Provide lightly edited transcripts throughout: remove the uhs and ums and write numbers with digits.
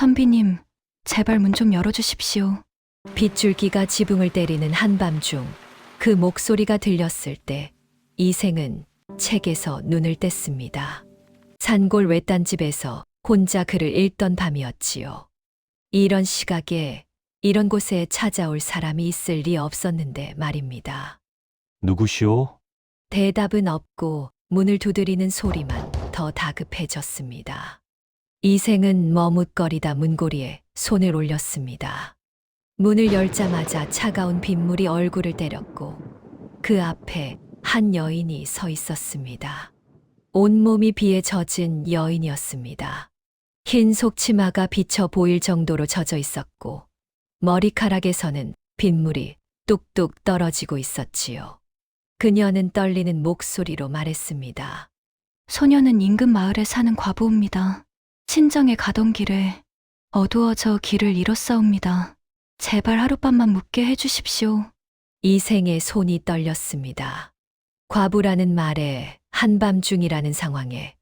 선비님, 제발 문 좀 열어주십시오. 빗줄기가 지붕을 때리는 한밤중 그 목소리가 들렸을 때 이생은 책에서 눈을 뗐습니다. 산골 외딴집에서 혼자 글을 읽던 밤이었지요. 이런 시각에 이런 곳에 찾아올 사람이 있을 리 없었는데 말입니다. 누구시오? 대답은 없고 문을 두드리는 소리만 더 다급해졌습니다. 이생은 머뭇거리다 문고리에 손을 올렸습니다. 문을 열자마자 차가운 빗물이 얼굴을 때렸고 그 앞에 한 여인이 서 있었습니다. 온몸이 비에 젖은 여인이었습니다. 흰 속치마가 비쳐 보일 정도로 젖어 있었고 머리카락에서는 빗물이 뚝뚝 떨어지고 있었지요. 그녀는 떨리는 목소리로 말했습니다. 소녀는 인근 마을에 사는 과부입니다. 친정에 가던 길에 어두워져 길을 잃었사옵니다. 제발 하룻밤만 묵게 해주십시오. 이생의 손이 떨렸습니다. 과부라는 말에 한밤중이라는 상황에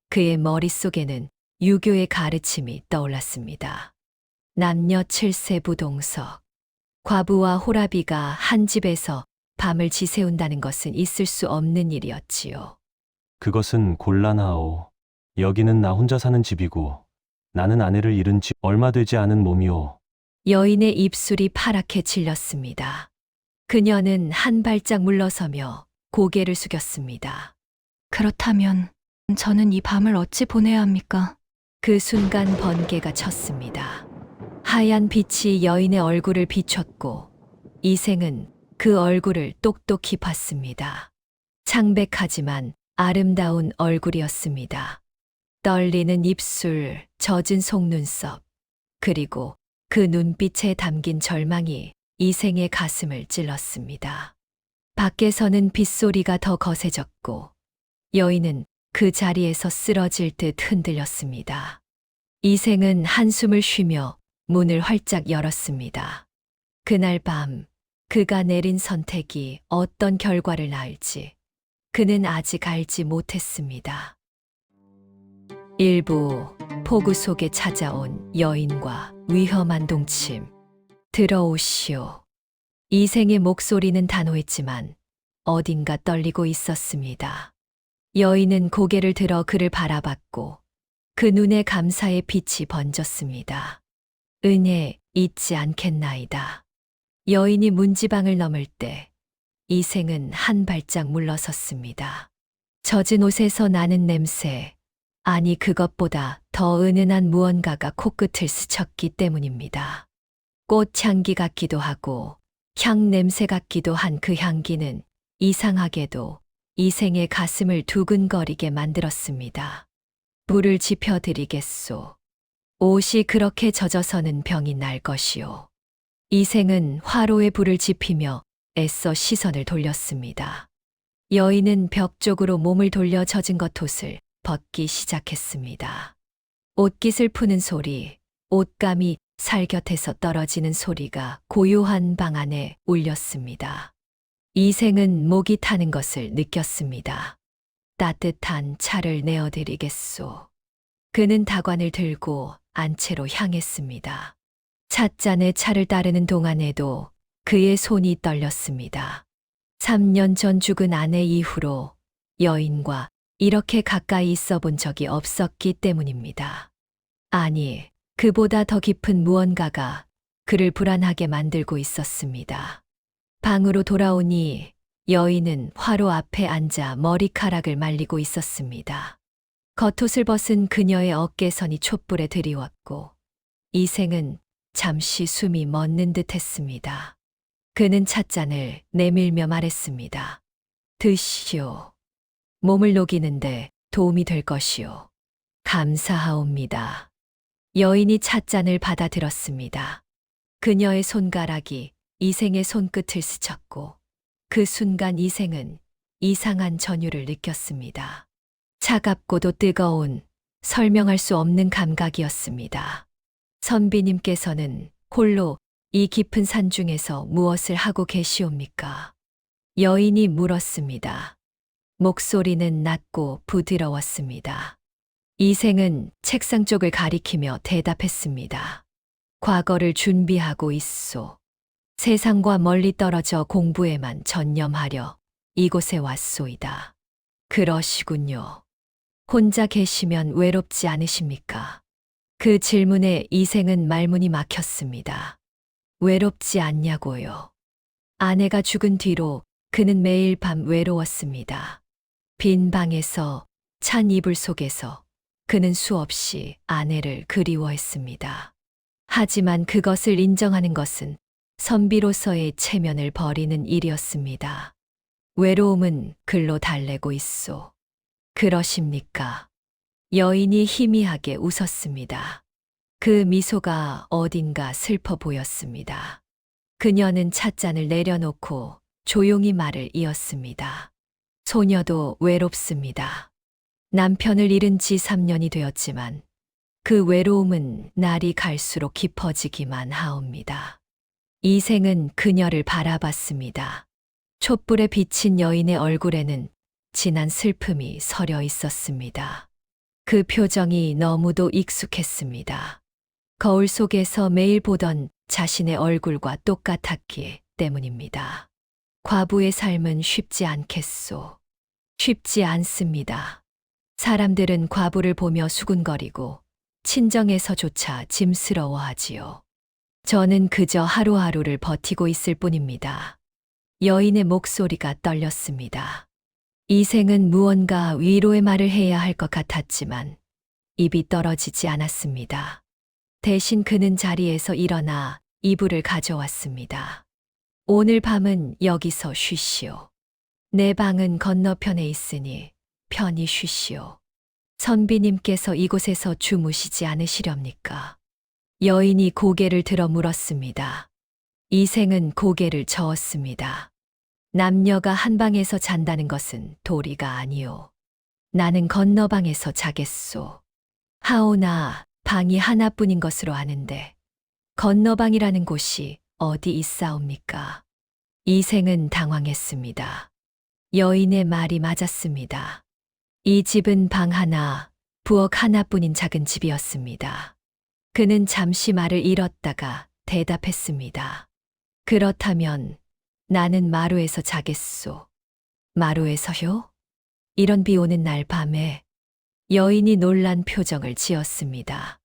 그의 머릿속에는 유교의 가르침이 떠올랐습니다. 남녀 7세 부동석. 과부와 호라비가 한 집에서 밤을 지새운다는 것은 있을 수 없는 일이었지요. 그것은 곤란하오. 여기는 나 혼자 사는 집이고 나는 아내를 잃은 지 얼마 되지 않은 몸이오. 여인의 입술이 파랗게 질렸습니다. 그녀는 한 발짝 물러서며 고개를 숙였습니다. 그렇다면 저는 이 밤을 어찌 보내야 합니까? 그 순간 번개가 쳤습니다. 하얀 빛이 여인의 얼굴을 비췄고 이생은 그 얼굴을 똑똑히 봤습니다. 창백하지만 아름다운 얼굴이었습니다. 떨리는 입술, 젖은 속눈썹, 그리고 그 눈빛에 담긴 절망이 이생의 가슴을 찔렀습니다. 밖에서는 빗소리가 더 거세졌고 여인은 그 자리에서 쓰러질 듯 흔들렸습니다. 이생은 한숨을 쉬며 문을 활짝 열었습니다. 그날 밤 그가 내린 선택이 어떤 결과를 낳을지 그는 아직 알지 못했습니다. 일부 폭우 속에 찾아온 여인과 위험한 동침. 들어오시오. 이생의 목소리는 단호했지만 어딘가 떨리고 있었습니다. 여인은 고개를 들어 그를 바라봤고 그 눈에 감사의 빛이 번졌습니다. 은혜 잊지 않겠나이다. 여인이 문지방을 넘을 때 이생은 한 발짝 물러섰습니다. 젖은 옷에서 나는 냄새, 아니 그것보다 더 은은한 무언가가 코끝을 스쳤기 때문입니다. 꽃향기 같기도 하고 향 냄새 같기도 한 그 향기는 이상하게도 이생의 가슴을 두근거리게 만들었습니다. 불을 지펴드리겠소. 옷이 그렇게 젖어서는 병이 날 것이오. 이생은 화로에 불을 지피며 애써 시선을 돌렸습니다. 여인은 벽 쪽으로 몸을 돌려 젖은 겉옷을 벗기 시작했습니다. 옷깃을 푸는 소리, 옷감이 살곁에서 떨어지는 소리가 고요한 방 안에 울렸습니다. 이생은 목이 타는 것을 느꼈습니다. 따뜻한 차를 내어드리겠소. 그는 다관을 들고 안채로 향했습니다. 찻잔에 차를 따르는 동안에도 그의 손이 떨렸습니다. 3년 전 죽은 아내 이후로 여인과 이렇게 가까이 있어 본 적이 없었기 때문입니다. 아니, 그보다 더 깊은 무언가가 그를 불안하게 만들고 있었습니다. 방으로 돌아오니 여인은 화로 앞에 앉아 머리카락을 말리고 있었습니다. 겉옷을 벗은 그녀의 어깨선이 촛불에 드리웠고 이생은 잠시 숨이 멎는 듯 했습니다. 그는 찻잔을 내밀며 말했습니다. 드시오. 몸을 녹이는데 도움이 될 것이오. 감사하옵니다. 여인이 찻잔을 받아들었습니다. 그녀의 손가락이 이생의 손끝을 스쳤고 그 순간 이생은 이상한 전율을 느꼈습니다. 차갑고도 뜨거운 설명할 수 없는 감각이었습니다. 선비님께서는 홀로 이 깊은 산 중에서 무엇을 하고 계시옵니까? 여인이 물었습니다. 목소리는 낮고 부드러웠습니다. 이생은 책상 쪽을 가리키며 대답했습니다. 과거를 준비하고 있소. 세상과 멀리 떨어져 공부에만 전념하려 이곳에 왔소이다. 그러시군요. 혼자 계시면 외롭지 않으십니까? 그 질문에 이생은 말문이 막혔습니다. 외롭지 않냐고요. 아내가 죽은 뒤로 그는 매일 밤 외로웠습니다. 빈 방에서 찬 이불 속에서 그는 수없이 아내를 그리워했습니다. 하지만 그것을 인정하는 것은 선비로서의 체면을 버리는 일이었습니다. 외로움은 글로 달래고 있소. 그러십니까? 여인이 희미하게 웃었습니다. 그 미소가 어딘가 슬퍼 보였습니다. 그녀는 찻잔을 내려놓고 조용히 말을 이었습니다. 소녀도 외롭습니다. 남편을 잃은 지 3년이 되었지만 그 외로움은 날이 갈수록 깊어지기만 하옵니다. 이생은 그녀를 바라봤습니다. 촛불에 비친 여인의 얼굴에는 진한 슬픔이 서려 있었습니다. 그 표정이 너무도 익숙했습니다. 거울 속에서 매일 보던 자신의 얼굴과 똑같았기 때문입니다. 과부의 삶은 쉽지 않겠소. 쉽지 않습니다. 사람들은 과부를 보며 수군거리고 친정에서조차 짐스러워하지요. 저는 그저 하루하루를 버티고 있을 뿐입니다. 여인의 목소리가 떨렸습니다. 이생은 무언가 위로의 말을 해야 할 것 같았지만 입이 떨어지지 않았습니다. 대신 그는 자리에서 일어나 이불을 가져왔습니다. 오늘 밤은 여기서 쉬시오. 내 방은 건너편에 있으니 편히 쉬시오. 선비님께서 이곳에서 주무시지 않으시렵니까? 여인이 고개를 들어 물었습니다. 이생은 고개를 저었습니다. 남녀가 한 방에서 잔다는 것은 도리가 아니오. 나는 건너방에서 자겠소. 하오나 방이 하나뿐인 것으로 아는데 건너방이라는 곳이 어디 있사옵니까? 이생은 당황했습니다. 여인의 말이 맞았습니다. 이 집은 방 하나, 부엌 하나뿐인 작은 집이었습니다. 그는 잠시 말을 잃었다가 대답했습니다. 그렇다면 나는 마루에서 자겠소. 마루에서요? 이런 비 오는 날 밤에 여인이 놀란 표정을 지었습니다.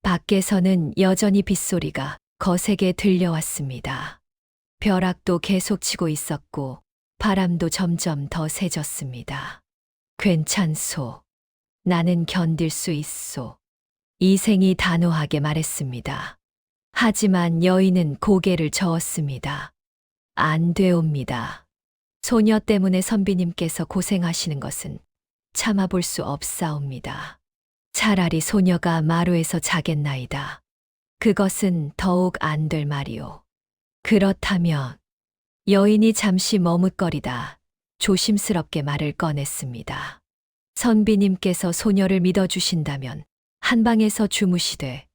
밖에서는 여전히 빗소리가 거세게 들려왔습니다. 벼락도 계속 치고 있었고 바람도 점점 더 세졌습니다. 괜찮소. 나는 견딜 수 있소. 이생이 단호하게 말했습니다. 하지만 여인은 고개를 저었습니다. 안 되옵니다. 소녀 때문에 선비님께서 고생하시는 것은 참아볼 수 없사옵니다. 차라리 소녀가 마루에서 자겠나이다. 그것은 더욱 안 될 말이오. 그렇다면 여인이 잠시 머뭇거리다 조심스럽게 말을 꺼냈습니다. 선비님께서 소녀를 믿어주신다면 한방에서 주무시되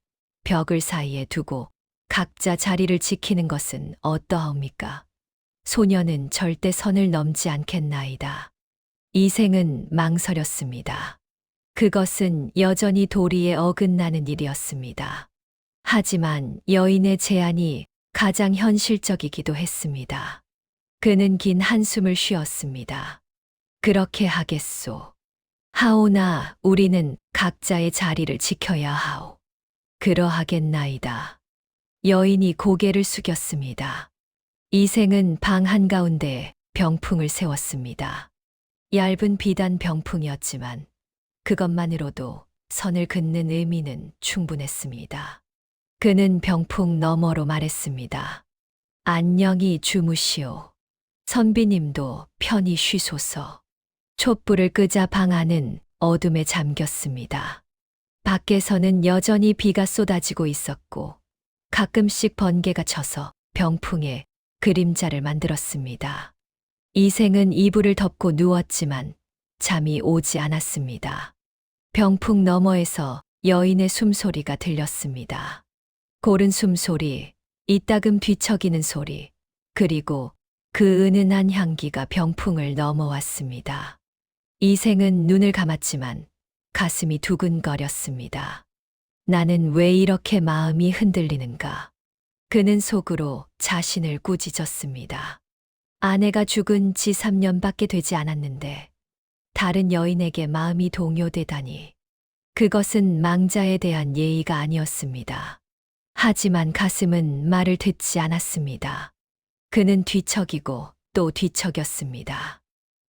벽을 사이에 두고 각자 자리를 지키는 것은 어떠하옵니까? 소녀는 절대 선을 넘지 않겠나이다. 이생은 망설였습니다. 그것은 여전히 도리에 어긋나는 일이었습니다. 하지만 여인의 제안이 가장 현실적이기도 했습니다. 그는 긴 한숨을 쉬었습니다. 그렇게 하겠소. 하오나 우리는 각자의 자리를 지켜야 하오. 그러하겠나이다. 여인이 고개를 숙였습니다. 이생은 방 한가운데 병풍을 세웠습니다. 얇은 비단 병풍이었지만 그것만으로도 선을 긋는 의미는 충분했습니다. 그는 병풍 너머로 말했습니다. 안녕히 주무시오. 선비님도 편히 쉬소서. 촛불을 끄자 방 안은 어둠에 잠겼습니다. 밖에서는 여전히 비가 쏟아지고 있었고 가끔씩 번개가 쳐서 병풍에 그림자를 만들었습니다. 이생은 이불을 덮고 누웠지만 잠이 오지 않았습니다. 병풍 너머에서 여인의 숨소리가 들렸습니다. 고른 숨소리, 이따금 뒤척이는 소리, 그리고 그 은은한 향기가 병풍을 넘어왔습니다. 이생은 눈을 감았지만 가슴이 두근거렸습니다. 나는 왜 이렇게 마음이 흔들리는가? 그는 속으로 자신을 꾸짖었습니다. 아내가 죽은 지 3년밖에 되지 않았는데 다른 여인에게 마음이 동요되다니. 그것은 망자에 대한 예의가 아니었습니다. 하지만 가슴은 말을 듣지 않았습니다. 그는 뒤척이고 또 뒤척였습니다.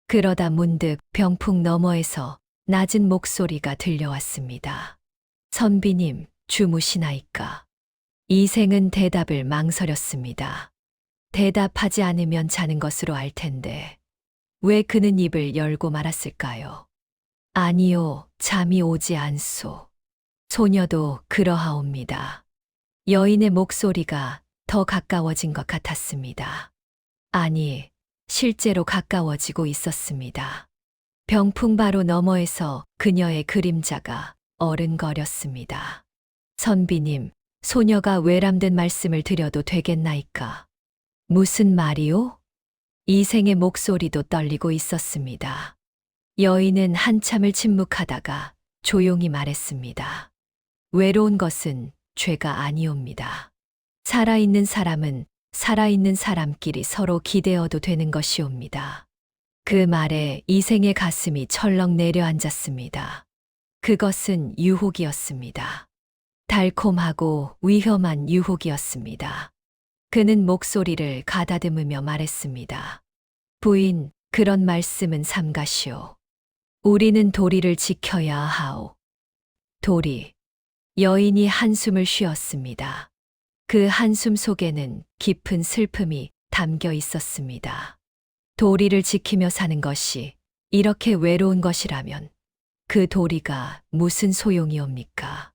그러다 문득 병풍 너머에서 낮은 목소리가 들려왔습니다. 선비님, 주무시나이까? 이생은 대답을 망설였습니다. 대답하지 않으면 자는 것으로 알 텐데 왜 그는 입을 열고 말았을까요? 아니요, 잠이 오지 않소. 소녀도 그러하옵니다. 여인의 목소리가 더 가까워진 것 같았습니다. 아니, 실제로 가까워지고 있었습니다. 병풍 바로 너머에서 그녀의 그림자가 어른거렸습니다. 선비님, 소녀가 외람된 말씀을 드려도 되겠나이까? 무슨 말이오? 이생의 목소리도 떨리고 있었습니다. 여인은 한참을 침묵하다가 조용히 말했습니다. 외로운 것은 죄가 아니옵니다. 살아있는 사람은 살아있는 사람끼리 서로 기대어도 되는 것이옵니다. 그 말에 이생의 가슴이 철렁 내려앉았습니다. 그것은 유혹이었습니다. 달콤하고 위험한 유혹이었습니다. 그는 목소리를 가다듬으며 말했습니다. 부인, 그런 말씀은 삼가시오. 우리는 도리를 지켜야 하오. 도리. 여인이 한숨을 쉬었습니다. 그 한숨 속에는 깊은 슬픔이 담겨 있었습니다. 도리를 지키며 사는 것이 이렇게 외로운 것이라면 그 도리가 무슨 소용이옵니까?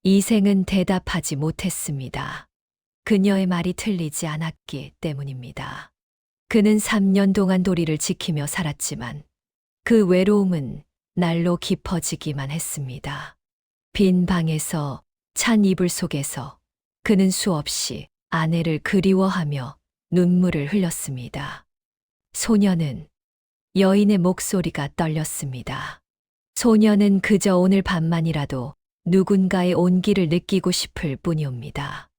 이생은 대답하지 못했습니다. 그녀의 말이 틀리지 않았기 때문입니다. 그는 3년 동안 도리를 지키며 살았지만 그 외로움은 날로 깊어지기만 했습니다. 빈 방에서 찬 이불 속에서 그는 수없이 아내를 그리워하며 눈물을 흘렸습니다. 소녀는 여인의 목소리가 떨렸습니다. 소녀는 그저 오늘 밤만이라도 누군가의 온기를 느끼고 싶을 뿐이옵니다.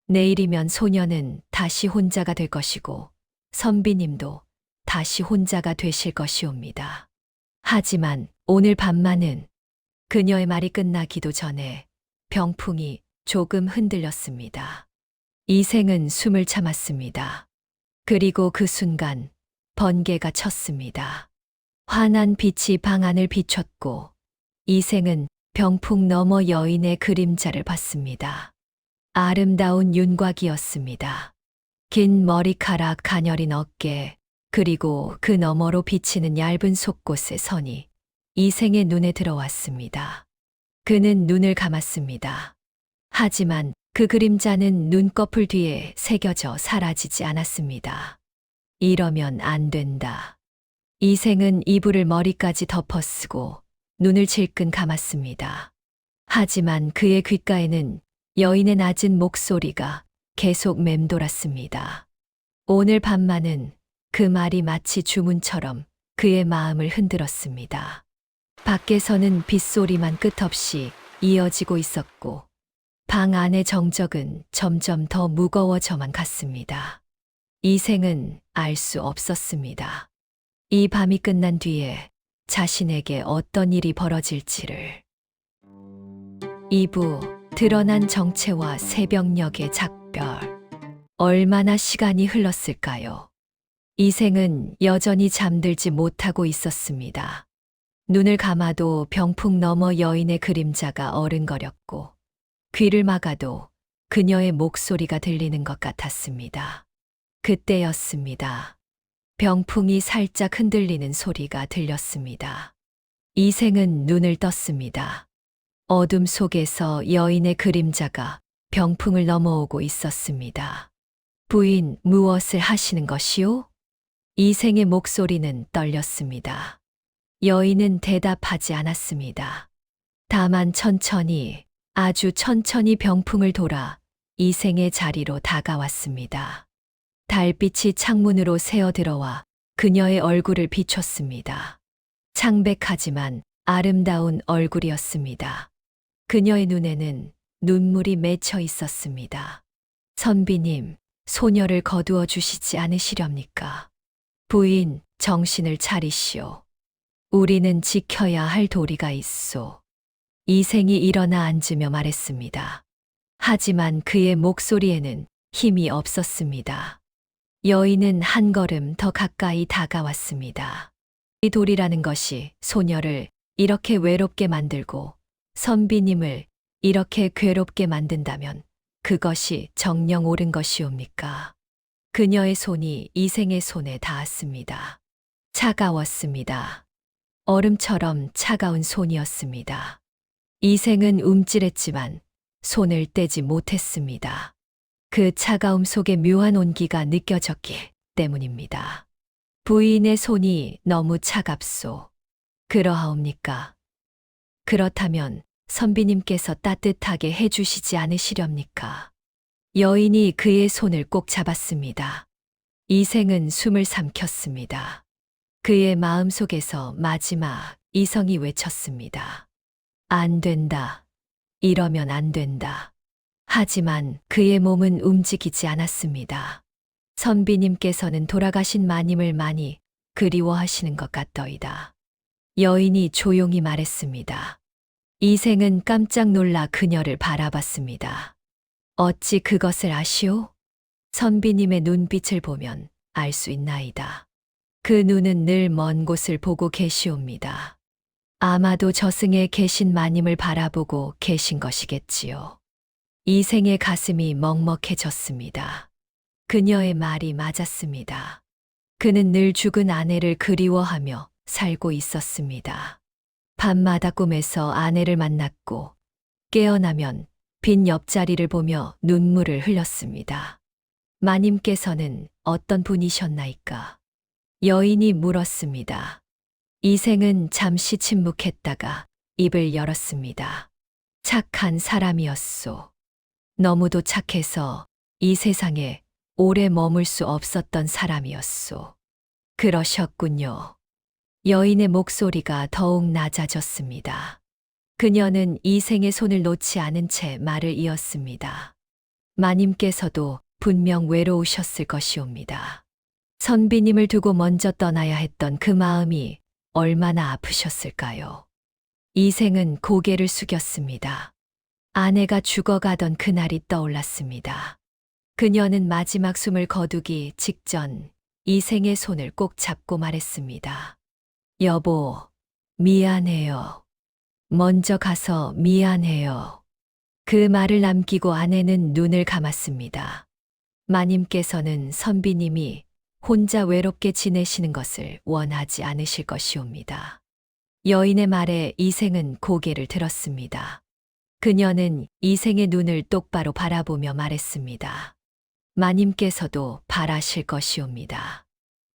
내일이면 소녀는 다시 혼자가 될 것이고 선비님도 다시 혼자가 되실 것이옵니다. 하지만 오늘 밤만은 그녀의 말이 끝나기도 전에 병풍이 조금 흔들렸습니다. 이생은 숨을 참았습니다. 그리고 그 순간 번개가 쳤습니다. 환한 빛이 방 안을 비췄고 이생은 병풍 너머 여인의 그림자를 봤습니다. 아름다운 윤곽이었습니다. 긴 머리카락, 가녀린 어깨, 그리고 그 너머로 비치는 얇은 속옷의 선이 이생의 눈에 들어왔습니다. 그는 눈을 감았습니다. 하지만 그 그림자는 눈꺼풀 뒤에 새겨져 사라지지 않았습니다. 이러면 안 된다. 이생은 이불을 머리까지 덮어쓰고 눈을 질끈 감았습니다. 하지만 그의 귓가에는 여인의 낮은 목소리가 계속 맴돌았습니다. 오늘 밤만은 그 말이 마치 주문처럼 그의 마음을 흔들었습니다. 밖에서는 빗소리만 끝없이 이어지고 있었고 방 안의 정적은 점점 더 무거워져만 갔습니다. 이생은 알 수 없었습니다. 이 밤이 끝난 뒤에 자신에게 어떤 일이 벌어질지를. 2부 드러난 정체와 새벽녘의 작별. 얼마나 시간이 흘렀을까요? 이생은 여전히 잠들지 못하고 있었습니다. 눈을 감아도 병풍 너머 여인의 그림자가 어른거렸고 귀를 막아도 그녀의 목소리가 들리는 것 같았습니다. 그때였습니다. 병풍이 살짝 흔들리는 소리가 들렸습니다. 이생은 눈을 떴습니다. 어둠 속에서 여인의 그림자가 병풍을 넘어오고 있었습니다. 부인, 무엇을 하시는 것이오? 이생의 목소리는 떨렸습니다. 여인은 대답하지 않았습니다. 다만 천천히, 아주 천천히 병풍을 돌아 이생의 자리로 다가왔습니다. 달빛이 창문으로 새어 들어와 그녀의 얼굴을 비췄습니다. 창백하지만 아름다운 얼굴이었습니다. 그녀의 눈에는 눈물이 맺혀 있었습니다. 선비님, 소녀를 거두어 주시지 않으시렵니까? 부인, 정신을 차리시오. 우리는 지켜야 할 도리가 있소. 이생이 일어나 앉으며 말했습니다. 하지만 그의 목소리에는 힘이 없었습니다. 여인은 한 걸음 더 가까이 다가왔습니다. 이 돌이라는 것이 소녀를 이렇게 외롭게 만들고 선비님을 이렇게 괴롭게 만든다면 그것이 정녕 옳은 것이옵니까? 그녀의 손이 이생의 손에 닿았습니다. 차가웠습니다. 얼음처럼 차가운 손이었습니다. 이생은 움찔했지만 손을 떼지 못했습니다. 그 차가움 속에 묘한 온기가 느껴졌기 때문입니다. 부인의 손이 너무 차갑소. 그러하옵니까? 그렇다면 선비님께서 따뜻하게 해주시지 않으시렵니까? 여인이 그의 손을 꼭 잡았습니다. 이생은 숨을 삼켰습니다. 그의 마음속에서 마지막 이성이 외쳤습니다. 안 된다. 이러면 안 된다. 하지만 그의 몸은 움직이지 않았습니다. 선비님께서는 돌아가신 마님을 많이 그리워하시는 것 같더이다. 여인이 조용히 말했습니다. 이생은 깜짝 놀라 그녀를 바라봤습니다. 어찌 그것을 아시오? 선비님의 눈빛을 보면 알 수 있나이다. 그 눈은 늘 먼 곳을 보고 계시옵니다. 아마도 저승에 계신 마님을 바라보고 계신 것이겠지요. 이생의 가슴이 먹먹해졌습니다. 그녀의 말이 맞았습니다. 그는 늘 죽은 아내를 그리워하며 살고 있었습니다. 밤마다 꿈에서 아내를 만났고 깨어나면 빈 옆자리를 보며 눈물을 흘렸습니다. 마님께서는 어떤 분이셨나이까? 여인이 물었습니다. 이생은 잠시 침묵했다가 입을 열었습니다. 착한 사람이었소. 너무도 착해서 이 세상에 오래 머물 수 없었던 사람이었소. 그러셨군요. 여인의 목소리가 더욱 낮아졌습니다. 그녀는 이생의 손을 놓지 않은 채 말을 이었습니다. 마님께서도 분명 외로우셨을 것이옵니다. 선비님을 두고 먼저 떠나야 했던 그 마음이 얼마나 아프셨을까요? 이생은 고개를 숙였습니다. 아내가 죽어가던 그날이 떠올랐습니다. 그녀는 마지막 숨을 거두기 직전 이생의 손을 꼭 잡고 말했습니다. 여보, 미안해요. 먼저 가서 미안해요. 그 말을 남기고 아내는 눈을 감았습니다. 마님께서는 선비님이 혼자 외롭게 지내시는 것을 원하지 않으실 것이옵니다. 여인의 말에 이생은 고개를 들었습니다. 그녀는 이생의 눈을 똑바로 바라보며 말했습니다. 마님께서도 바라실 것이옵니다.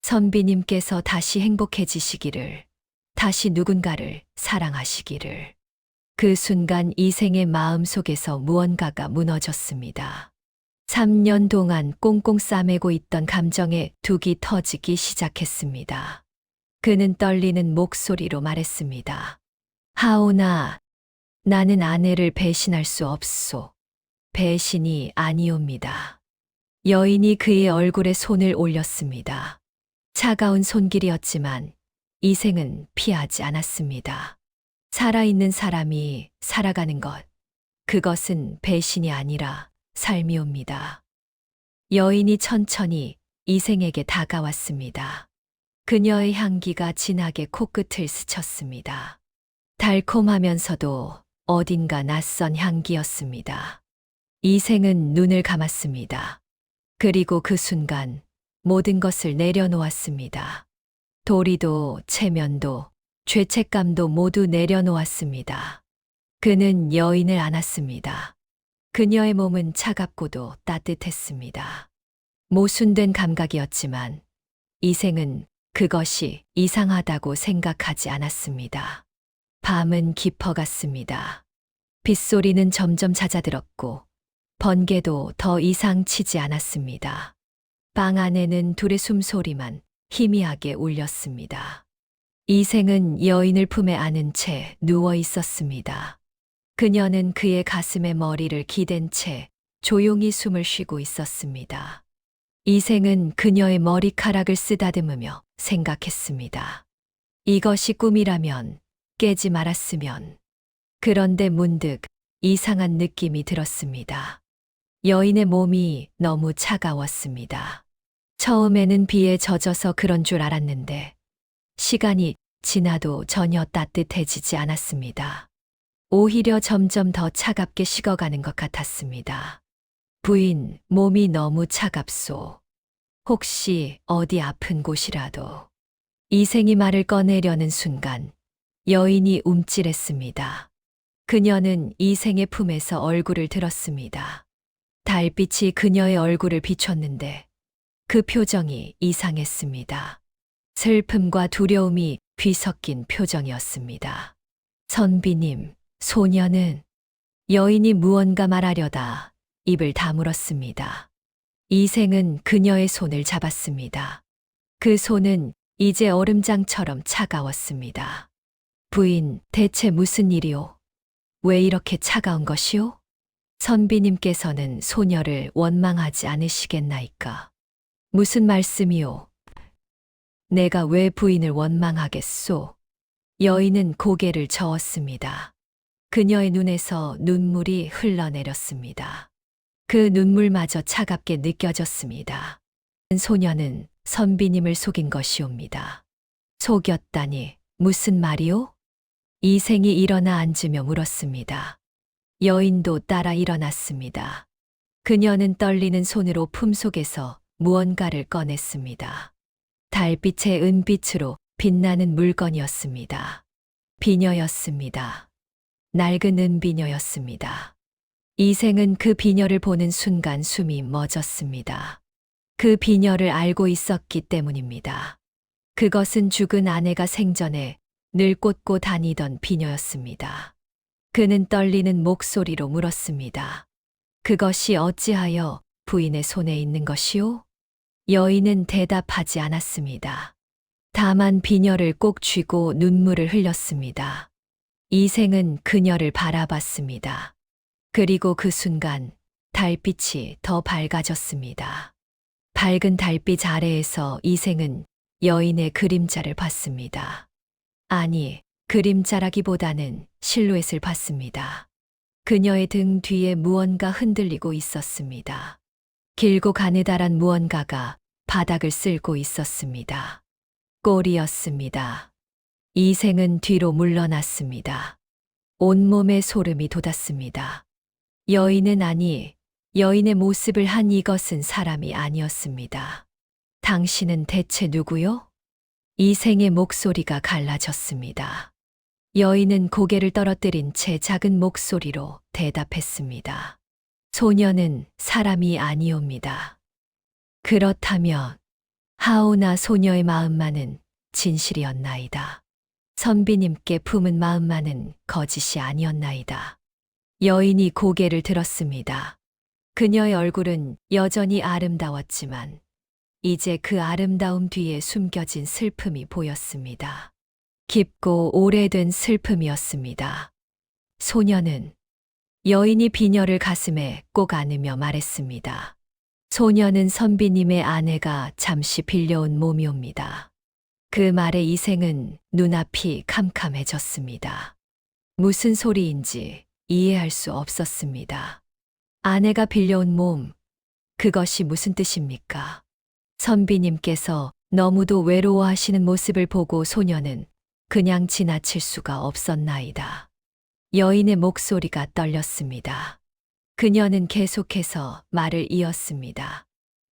선비님께서 다시 행복해지시기를, 다시 누군가를 사랑하시기를. 그 순간 이생의 마음 속에서 무언가가 무너졌습니다. 3년 동안 꽁꽁 싸매고 있던 감정의 둑이 터지기 시작했습니다. 그는 떨리는 목소리로 말했습니다. 하오나, 나는 아내를 배신할 수 없소. 배신이 아니옵니다. 여인이 그의 얼굴에 손을 올렸습니다. 차가운 손길이었지만 이생은 피하지 않았습니다. 살아있는 사람이 살아가는 것, 그것은 배신이 아니라 삶이옵니다. 여인이 천천히 이생에게 다가왔습니다. 그녀의 향기가 진하게 코끝을 스쳤습니다. 달콤하면서도 어딘가 낯선 향기였습니다. 이생은 눈을 감았습니다. 그리고 그 순간 모든 것을 내려놓았습니다. 도리도 체면도 죄책감도 모두 내려놓았습니다. 그는 여인을 안았습니다. 그녀의 몸은 차갑고도 따뜻했습니다. 모순된 감각이었지만 이생은 그것이 이상하다고 생각하지 않았습니다. 밤은 깊어갔습니다. 빗소리는 점점 잦아들었고 번개도 더 이상 치지 않았습니다. 방 안에는 둘의 숨소리만 희미하게 울렸습니다. 이생은 여인을 품에 안은 채 누워 있었습니다. 그녀는 그의 가슴에 머리를 기댄 채 조용히 숨을 쉬고 있었습니다. 이생은 그녀의 머리카락을 쓰다듬으며 생각했습니다. 이것이 꿈이라면, 깨지 말았으면. 그런데 문득 이상한 느낌이 들었습니다. 여인의 몸이 너무 차가웠습니다. 처음에는 비에 젖어서 그런 줄 알았는데 시간이 지나도 전혀 따뜻해지지 않았습니다. 오히려 점점 더 차갑게 식어가는 것 같았습니다. 부인, 몸이 너무 차갑소. 혹시 어디 아픈 곳이라도. 이생이 말을 꺼내려는 순간 여인이 움찔했습니다. 그녀는 이생의 품에서 얼굴을 들었습니다. 달빛이 그녀의 얼굴을 비췄는데 그 표정이 이상했습니다. 슬픔과 두려움이 뒤섞인 표정이었습니다. 선비님, 소녀는 여인이 무언가 말하려다 입을 다물었습니다. 이생은 그녀의 손을 잡았습니다. 그 손은 이제 얼음장처럼 차가웠습니다. 부인, 대체 무슨 일이오? 왜 이렇게 차가운 것이오? 선비님께서는 소녀를 원망하지 않으시겠나이까? 무슨 말씀이오? 내가 왜 부인을 원망하겠소? 여인은 고개를 저었습니다. 그녀의 눈에서 눈물이 흘러내렸습니다. 그 눈물마저 차갑게 느껴졌습니다. 소녀는 선비님을 속인 것이옵니다. 속였다니 무슨 말이오? 이생이 일어나 앉으며 물었습니다. 여인도 따라 일어났습니다. 그녀는 떨리는 손으로 품속에서 무언가를 꺼냈습니다. 달빛의 은빛으로 빛나는 물건이었습니다. 비녀였습니다. 낡은 은비녀였습니다. 이생은 그 비녀를 보는 순간 숨이 멎었습니다. 그 비녀를 알고 있었기 때문입니다. 그것은 죽은 아내가 생전에 늘 꽂고 다니던 비녀였습니다. 그는 떨리는 목소리로 물었습니다. 그것이 어찌하여 부인의 손에 있는 것이오? 여인은 대답하지 않았습니다. 다만 비녀를 꼭 쥐고 눈물을 흘렸습니다. 이생은 그녀를 바라봤습니다. 그리고 그 순간 달빛이 더 밝아졌습니다. 밝은 달빛 아래에서 이생은 여인의 그림자를 봤습니다. 아니, 그림자라기보다는 실루엣을 봤습니다. 그녀의 등 뒤에 무언가 흔들리고 있었습니다. 길고 가느다란 무언가가 바닥을 쓸고 있었습니다. 꼴이었습니다. 이생은 뒤로 물러났습니다. 온몸에 소름이 돋았습니다. 여인의 모습을 한 이것은 사람이 아니었습니다. 당신은 대체 누구요? 이생의 목소리가 갈라졌습니다. 여인은 고개를 떨어뜨린 채 작은 목소리로 대답했습니다. 소녀는 사람이 아니옵니다. 그렇다면 하오나 소녀의 마음만은 진실이었나이다. 선비님께 품은 마음만은 거짓이 아니었나이다. 여인이 고개를 들었습니다. 그녀의 얼굴은 여전히 아름다웠지만 이제 그 아름다움 뒤에 숨겨진 슬픔이 보였습니다. 깊고 오래된 슬픔이었습니다. 소녀는 여인이 비녀를 가슴에 꼭 안으며 말했습니다. 소녀는 선비님의 아내가 잠시 빌려온 몸이옵니다. 그 말에 이생은 눈앞이 캄캄해졌습니다. 무슨 소리인지 이해할 수 없었습니다. 아내가 빌려온 몸, 그것이 무슨 뜻입니까? 선비님께서 너무도 외로워하시는 모습을 보고 소녀는 그냥 지나칠 수가 없었나이다. 여인의 목소리가 떨렸습니다. 그녀는 계속해서 말을 이었습니다.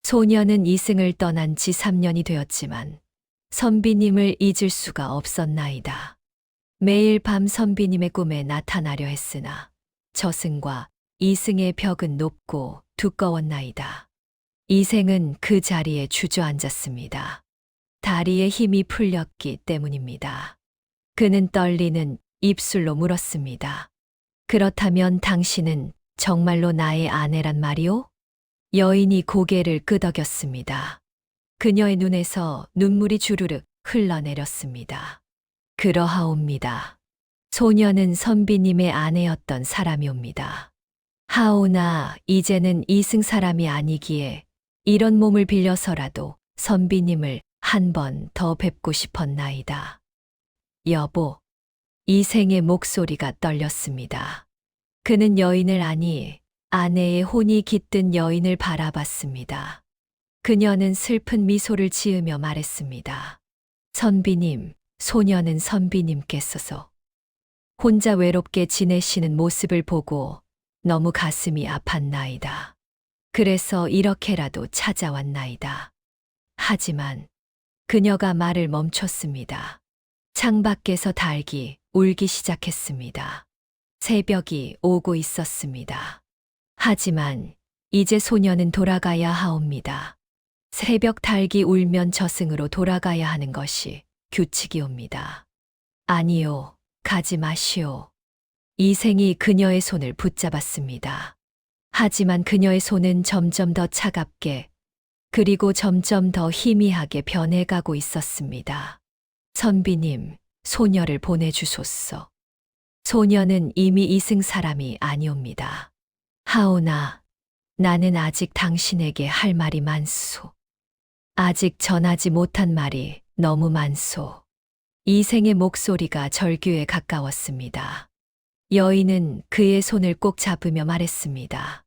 소녀는 이승을 떠난 지 3년이 되었지만 선비님을 잊을 수가 없었나이다. 매일 밤 선비님의 꿈에 나타나려 했으나 저승과 이승의 벽은 높고 두꺼웠나이다. 이생은 그 자리에 주저앉았습니다. 다리에 힘이 풀렸기 때문입니다. 그는 떨리는 입술로 물었습니다. 그렇다면 당신은 정말로 나의 아내란 말이오? 여인이 고개를 끄덕였습니다. 그녀의 눈에서 눈물이 주르륵 흘러내렸습니다. 그러하옵니다. 소녀는 선비님의 아내였던 사람이옵니다. 하오나 이제는 이승 사람이 아니기에 이런 몸을 빌려서라도 선비님을 한 번 더 뵙고 싶었나이다. 여보, 이생의 목소리가 떨렸습니다. 그는 여인을 아니 아내의 혼이 깃든 여인을 바라봤습니다. 그녀는 슬픈 미소를 지으며 말했습니다. 선비님, 소녀는 선비님께서서 혼자 외롭게 지내시는 모습을 보고 너무 가슴이 아팠나이다. 그래서 이렇게라도 찾아왔나이다. 하지만 그녀가 말을 멈췄습니다. 창밖에서 닭이 울기 시작했습니다. 새벽이 오고 있었습니다. 하지만 이제 소녀는 돌아가야 하옵니다. 새벽 닭이 울면 저승으로 돌아가야 하는 것이 규칙이옵니다. 아니요, 가지 마시오. 이생이 그녀의 손을 붙잡았습니다. 하지만 그녀의 손은 점점 더 차갑게 그리고 점점 더 희미하게 변해가고 있었습니다. 선비님, 소녀를 보내주소서. 소녀는 이미 이승 사람이 아니옵니다. 하오나, 나는 아직 당신에게 할 말이 많소. 아직 전하지 못한 말이 너무 많소. 이생의 목소리가 절규에 가까웠습니다. 여인은 그의 손을 꼭 잡으며 말했습니다.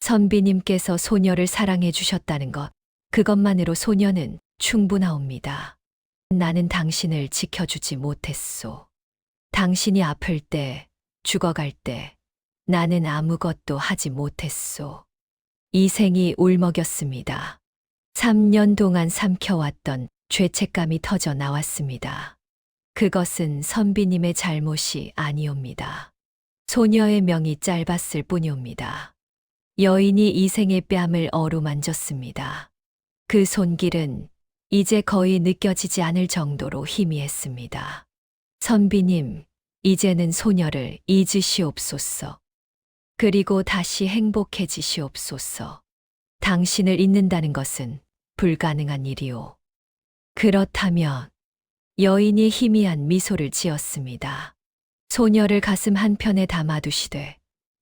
선비님께서 소녀를 사랑해 주셨다는 것, 그것만으로 소녀는 충분하옵니다. 나는 당신을 지켜주지 못했소. 당신이 아플 때, 죽어갈 때, 나는 아무것도 하지 못했소. 이생이 울먹였습니다. 3년 동안 삼켜왔던 죄책감이 터져 나왔습니다. 그것은 선비님의 잘못이 아니옵니다. 소녀의 명이 짧았을 뿐이옵니다. 여인이 이생의 뺨을 어루만졌습니다. 그 손길은 이제 거의 느껴지지 않을 정도로 희미했습니다. 선비님, 이제는 소녀를 잊으시옵소서. 그리고 다시 행복해지시옵소서. 당신을 잊는다는 것은 불가능한 일이오. 그렇다면 여인이 희미한 미소를 지었습니다. 소녀를 가슴 한편에 담아두시되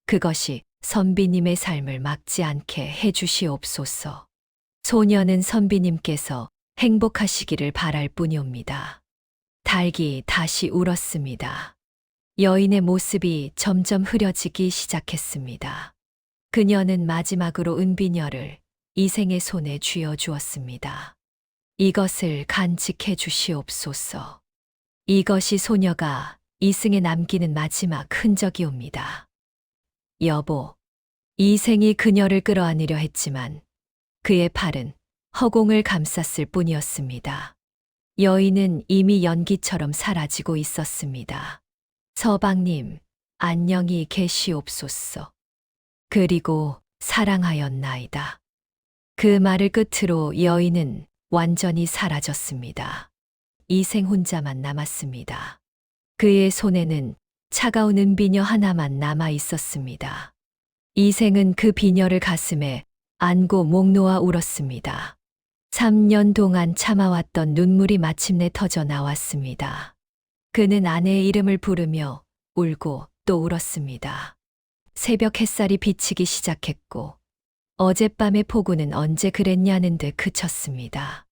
그것이 선비님의 삶을 막지 않게 해주시옵소서. 소녀는 선비님께서 행복하시기를 바랄 뿐이옵니다. 닭이 다시 울었습니다. 여인의 모습이 점점 흐려지기 시작했습니다. 그녀는 마지막으로 은비녀를 이생의 손에 쥐어 주었습니다. 이것을 간직해 주시옵소서. 이것이 소녀가 이승에 남기는 마지막 흔적이옵니다. 여보, 이생이 그녀를 끌어안으려 했지만 그의 팔은 허공을 감쌌을 뿐이었습니다. 여인은 이미 연기처럼 사라지고 있었습니다. 서방님, 안녕히 계시옵소서. 그리고 사랑하였나이다. 그 말을 끝으로 여인은 완전히 사라졌습니다. 이생 혼자만 남았습니다. 그의 손에는 차가운 은비녀 하나만 남아 있었습니다. 이생은 그 비녀를 가슴에 안고 목 놓아 울었습니다. 3년 동안 참아왔던 눈물이 마침내 터져 나왔습니다. 그는 아내의 이름을 부르며 울고 또 울었습니다. 새벽 햇살이 비치기 시작했고 어젯밤의 폭우는 언제 그랬냐는 듯 그쳤습니다.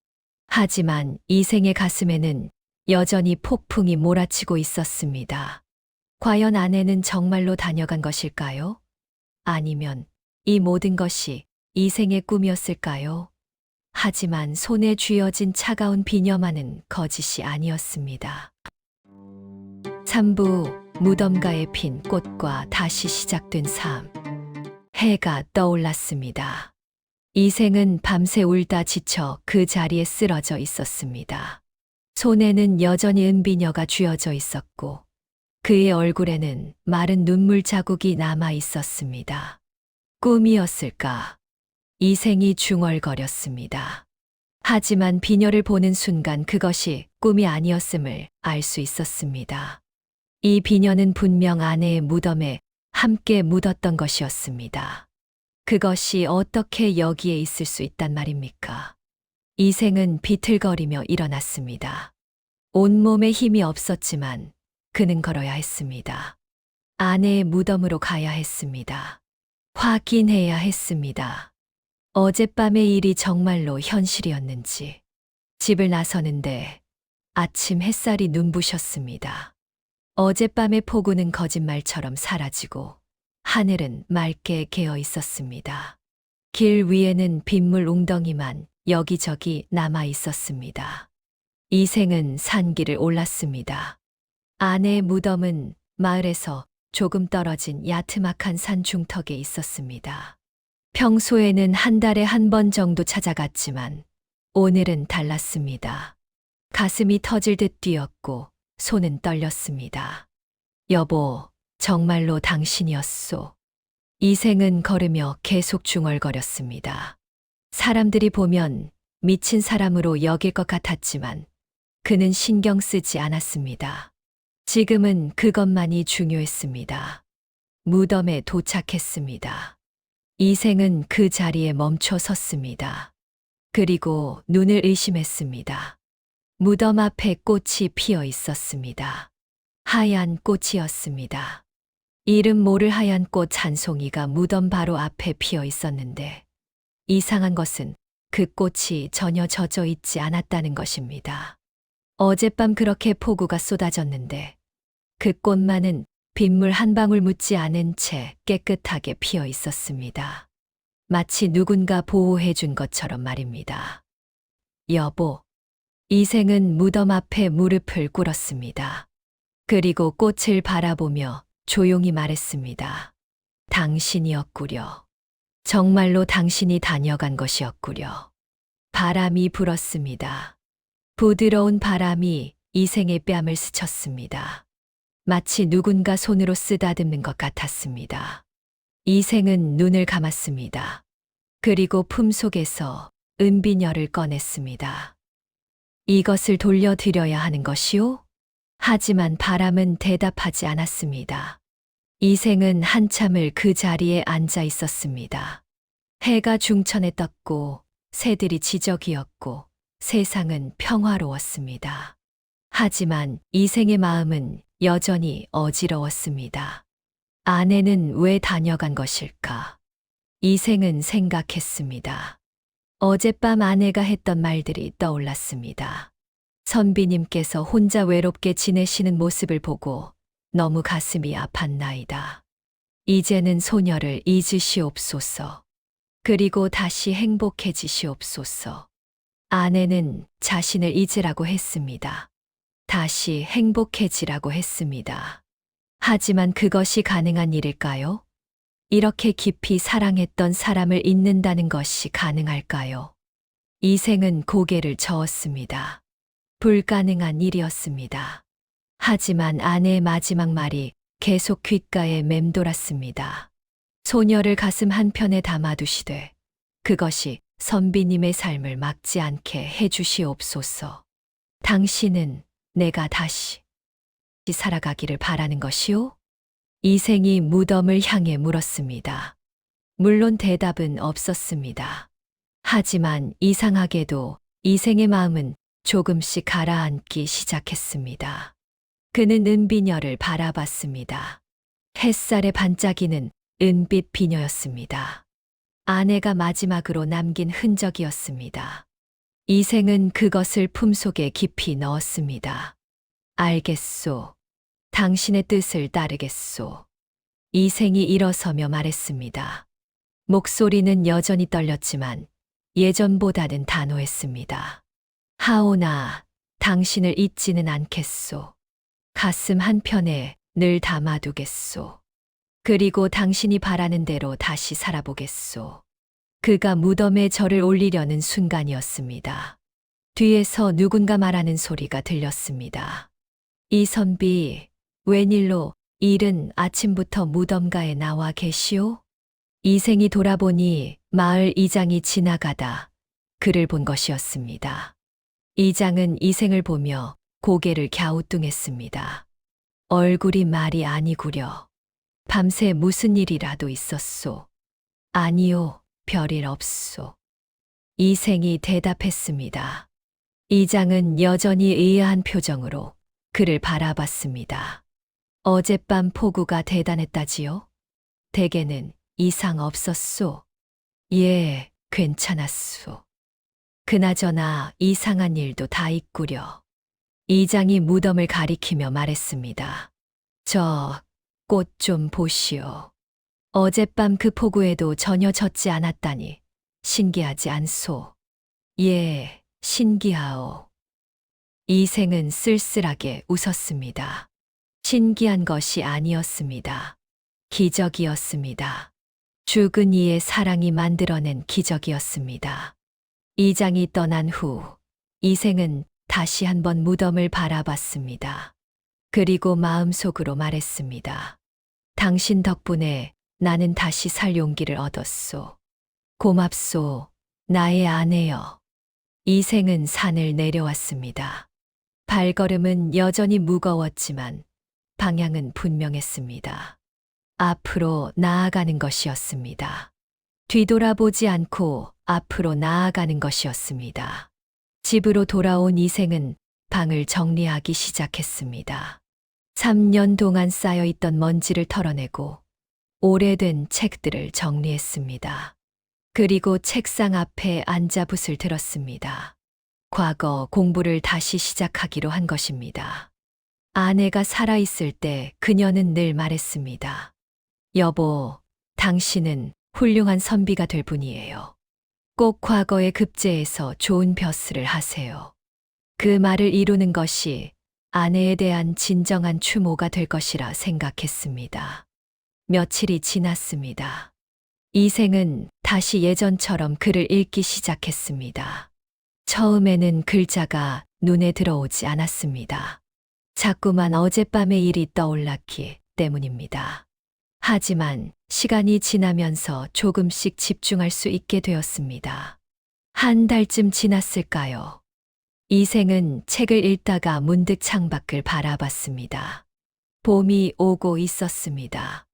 하지만 이생의 가슴에는 여전히 폭풍이 몰아치고 있었습니다. 과연 아내는 정말로 다녀간 것일까요? 아니면 이 모든 것이 이생의 꿈이었을까요? 하지만 손에 쥐어진 차가운 비녀만은 거짓이 아니었습니다. 3부 무덤가에 핀 꽃과 다시 시작된 삶. 해가 떠올랐습니다. 이생은 밤새 울다 지쳐 그 자리에 쓰러져 있었습니다. 손에는 여전히 은비녀가 쥐어져 있었고 그의 얼굴에는 마른 눈물 자국이 남아 있었습니다. 꿈이었을까? 이생이 중얼거렸습니다. 하지만 비녀를 보는 순간 그것이 꿈이 아니었음을 알 수 있었습니다. 이 비녀는 분명 아내의 무덤에 함께 묻었던 것이었습니다. 그것이 어떻게 여기에 있을 수 있단 말입니까? 이생은 비틀거리며 일어났습니다. 온몸에 힘이 없었지만 그는 걸어야 했습니다. 아내의 무덤으로 가야 했습니다. 확인해야 했습니다. 어젯밤의 일이 정말로 현실이었는지. 집을 나서는데 아침 햇살이 눈부셨습니다. 어젯밤의 폭우는 거짓말처럼 사라지고 하늘은 맑게 개어 있었습니다. 길 위에는 빗물 웅덩이만 여기저기 남아 있었습니다. 이생은 산길을 올랐습니다. 아내의 무덤은 마을에서 조금 떨어진 야트막한 산 중턱에 있었습니다. 평소에는 한 달에 한 번 정도 찾아갔지만 오늘은 달랐습니다. 가슴이 터질 듯 뛰었고 손은 떨렸습니다. 여보, 정말로 당신이었소. 이생은 걸으며 계속 중얼거렸습니다. 사람들이 보면 미친 사람으로 여길 것 같았지만 그는 신경 쓰지 않았습니다. 지금은 그것만이 중요했습니다. 무덤에 도착했습니다. 이생은 그 자리에 멈춰 섰습니다. 그리고 눈을 의심했습니다. 무덤 앞에 꽃이 피어 있었습니다. 하얀 꽃이었습니다. 이름 모를 하얀 꽃 한 송이가 무덤 바로 앞에 피어 있었는데 이상한 것은 그 꽃이 전혀 젖어 있지 않았다는 것입니다. 어젯밤 그렇게 폭우가 쏟아졌는데 그 꽃만은 빗물 한 방울 묻지 않은 채 깨끗하게 피어 있었습니다. 마치 누군가 보호해 준 것처럼 말입니다. 여보, 이생은 무덤 앞에 무릎을 꿇었습니다. 그리고 꽃을 바라보며 조용히 말했습니다. 당신이었구려. 정말로 당신이 다녀간 것이었구려. 바람이 불었습니다. 부드러운 바람이 이생의 뺨을 스쳤습니다. 마치 누군가 손으로 쓰다듬는 것 같았습니다. 이생은 눈을 감았습니다. 그리고 품속에서 은비녀를 꺼냈습니다. 이것을 돌려드려야 하는 것이오? 하지만 바람은 대답하지 않았습니다. 이생은 한참을 그 자리에 앉아 있었습니다. 해가 중천에 떴고 새들이 지저귀었고 세상은 평화로웠습니다. 하지만 이생의 마음은 여전히 어지러웠습니다. 아내는 왜 다녀간 것일까? 이생은 생각했습니다. 어젯밤 아내가 했던 말들이 떠올랐습니다. 선비님께서 혼자 외롭게 지내시는 모습을 보고 너무 가슴이 아팠나이다. 이제는 소녀를 잊으시옵소서. 그리고 다시 행복해지시옵소서. 아내는 자신을 잊으라고 했습니다. 다시 행복해지라고 했습니다. 하지만 그것이 가능한 일일까요? 이렇게 깊이 사랑했던 사람을 잊는다는 것이 가능할까요? 이생은 고개를 저었습니다. 불가능한 일이었습니다. 하지만 아내의 마지막 말이 계속 귓가에 맴돌았습니다. 소녀를 가슴 한편에 담아두시되 그것이 선비님의 삶을 막지 않게 해주시옵소서. 당신은 내가 다시 살아가기를 바라는 것이오? 이생이 무덤을 향해 물었습니다. 물론 대답은 없었습니다. 하지만 이상하게도 이생의 마음은 조금씩 가라앉기 시작했습니다. 그는 은비녀를 바라봤습니다. 햇살에 반짝이는 은빛 비녀였습니다. 아내가 마지막으로 남긴 흔적이었습니다. 이생은 그것을 품속에 깊이 넣었습니다. 알겠소. 당신의 뜻을 따르겠소. 이생이 일어서며 말했습니다. 목소리는 여전히 떨렸지만 예전보다는 단호했습니다. 하오나, 당신을 잊지는 않겠소. 가슴 한편에 늘 담아두겠소. 그리고 당신이 바라는 대로 다시 살아보겠소. 그가 무덤에 절을 올리려는 순간이었습니다. 뒤에서 누군가 말하는 소리가 들렸습니다. 이선비, 웬일로 이른 아침부터 무덤가에 나와 계시오? 이생이 돌아보니 마을 이장이 지나가다 그를 본 것이었습니다. 이장은 이생을 보며 고개를 갸우뚱했습니다. 얼굴이 말이 아니구려. 밤새 무슨 일이라도 있었소? 아니요, 별일 없소. 이생이 대답했습니다. 이장은 여전히 의아한 표정으로 그를 바라봤습니다. 어젯밤 폭우가 대단했다지요? 대개는 이상 없었소. 예, 괜찮았소. 그나저나 이상한 일도 다 있구려. 이장이 무덤을 가리키며 말했습니다. 저 꽃 좀 보시오. 어젯밤 그 폭우에도 전혀 젖지 않았다니 신기하지 않소. 예, 신기하오. 이생은 쓸쓸하게 웃었습니다. 신기한 것이 아니었습니다. 기적이었습니다. 죽은 이의 사랑이 만들어낸 기적이었습니다. 이장이 떠난 후 이생은 다시 한번 무덤을 바라봤습니다. 그리고 마음속으로 말했습니다. 당신 덕분에 나는 다시 살 용기를 얻었소. 고맙소, 나의 아내여. 이생은 산을 내려왔습니다. 발걸음은 여전히 무거웠지만 방향은 분명했습니다. 앞으로 나아가는 것이었습니다. 뒤돌아보지 않고 앞으로 나아가는 것이었습니다. 집으로 돌아온 이생은 방을 정리하기 시작했습니다. 3년 동안 쌓여있던 먼지를 털어내고 오래된 책들을 정리했습니다. 그리고 책상 앞에 앉아 붓을 들었습니다. 과거 공부를 다시 시작하기로 한 것입니다. 아내가 살아있을 때 그녀는 늘 말했습니다. 여보, 당신은 훌륭한 선비가 될 분이에요. 꼭 과거에 급제해서 좋은 벼슬을 하세요. 그 말을 이루는 것이 아내에 대한 진정한 추모가 될 것이라 생각했습니다. 며칠이 지났습니다. 이생은 다시 예전처럼 글을 읽기 시작했습니다. 처음에는 글자가 눈에 들어오지 않았습니다. 자꾸만 어젯밤의 일이 떠올랐기 때문입니다. 하지만 시간이 지나면서 조금씩 집중할 수 있게 되었습니다. 한 달쯤 지났을까요? 이생은 책을 읽다가 문득 창밖을 바라봤습니다. 봄이 오고 있었습니다.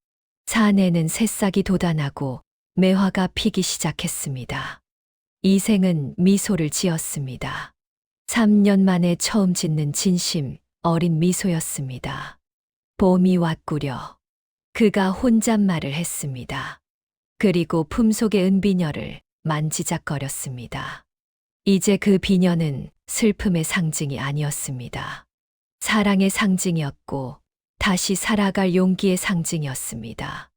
산에는 새싹이 돋아나고 매화가 피기 시작했습니다. 이생은 미소를 지었습니다. 3년 만에 처음 짓는 진심 어린 미소였습니다. 봄이 왔구려. 그가 혼잣말을 했습니다. 그리고 품속의 은비녀를 만지작거렸습니다. 이제 그 비녀는 슬픔의 상징이 아니었습니다. 사랑의 상징이었고 다시 살아갈 용기의 상징이었습니다.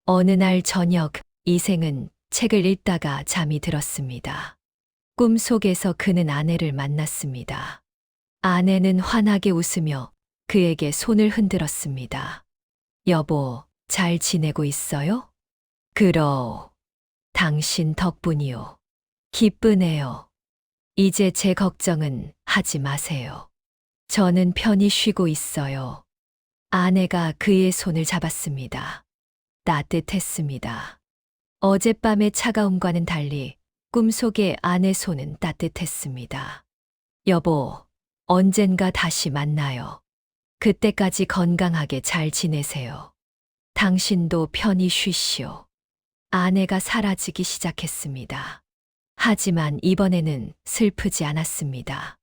어느 날 저녁 이생은 책을 읽다가 잠이 들었습니다. 꿈속에서 그는 아내를 만났습니다. 아내는 환하게 웃으며 그에게 손을 흔들었습니다. 여보, 잘 지내고 있어요? 그러, 당신 덕분이요. 기쁘네요. 이제 제 걱정은 하지 마세요. 저는 편히 쉬고 있어요. 아내가 그의 손을 잡았습니다. 따뜻했습니다. 어젯밤의 차가움과는 달리 꿈속의 아내 손은 따뜻했습니다. 여보, 언젠가 다시 만나요. 그때까지 건강하게 잘 지내세요. 당신도 편히 쉬시오. 아내가 사라지기 시작했습니다. 하지만 이번에는 슬프지 않았습니다.